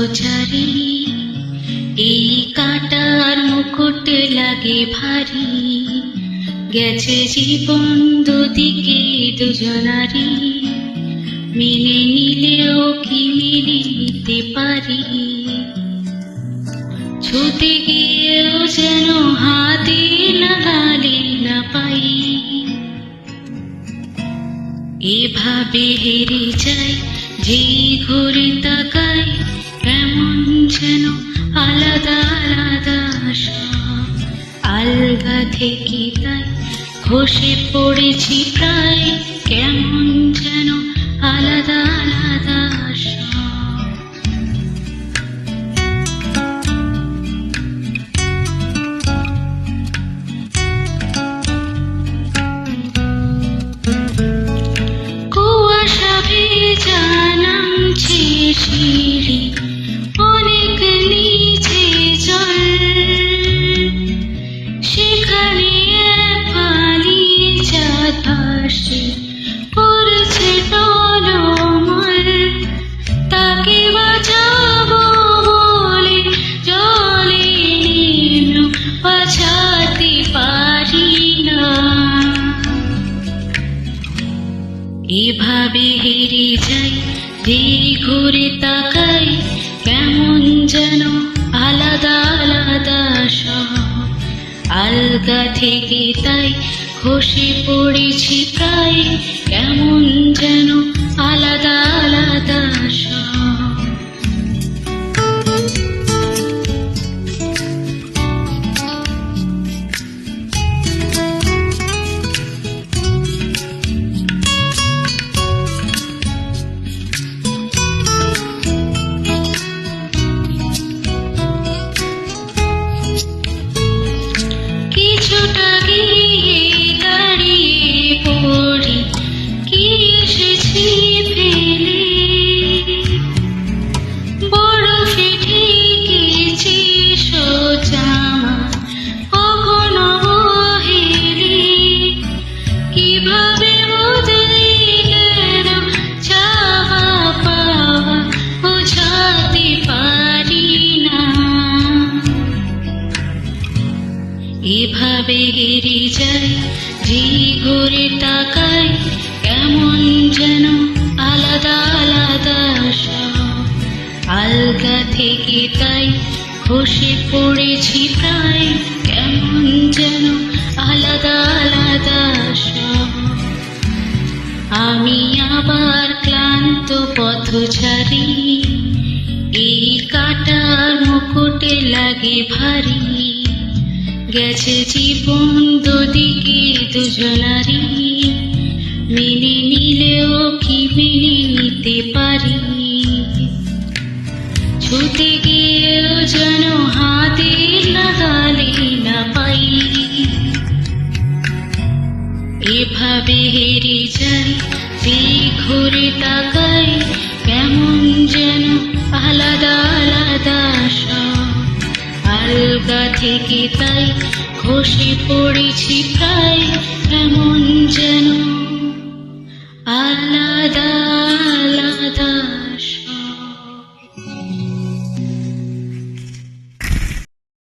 পথচারী, এই কাঁটার মুকুট লাগে ভারী। গেছে জীবন দুদিকে দুজনারই, মেনে নিলেও কি মেনে নিতে পারি? ছুতে গিয়েও যেন হাতে লাগালে না পাই। এভাবে হেরে যাই যে ঘুরে তাকাই, কেমন যেন আলাদা আলাদা সব। আলগা থেকে তাই খসে পড়েছি প্রায়, কেমন যেন আলাদা আলাদা সব। কুয়াশা ভেজা নামছে সিঁড়ি, অনেক নিচে জল। সেখানে ফালি চাঁদ ভাসছে, পড়ছে টলমল। তাকে বাঁচাবো বলে জলে নেমেও বাঁচাতে পারি না। এভাবে হেরে যাই যে ঘুরে তাকাই, কেমন যেন আলাদা আলাদা সব। আলগা থেকে তাই খসে পড়েছি প্রায়, কেমন যেন আলাদা আলাদা সব। কিছুটা গিয়ে দাঁড়িয়ে পড়ি, কি এসেছি ফেলে। বরফে ঠেকেছি সোজা আমার, কখনো বহেলে। কিভাবে বদলে গেল চাওয়া পাওয়া, বোঝাতে পারি না। এভাবে হেরে যাই যে ঘুরে তাকাই, কেমন যেন আলাদা আলাদা সব। আলগা থেকে তাই খসে পড়েছি প্রায়, কেমন যেন আলাদা আলাদা সব। আমি আবার ক্লান্ত পথচারী, এই কাঁটার মুকুটে লাগে ভারী। গেছে জীবন দুদিকে দুজনারই, মেনে নিলেও কি মেনে নিতে পারি? ছুতে গিয়েও যেন হাতে লাগালে না পাই। এভাবে হেরে যাই যে ঘুরে তাকাই, কেমন যেন আলাদা আলাদা সব। আলগা থেকে তাই খসে পড়েছি প্রায়, কেমন যেন আলাদা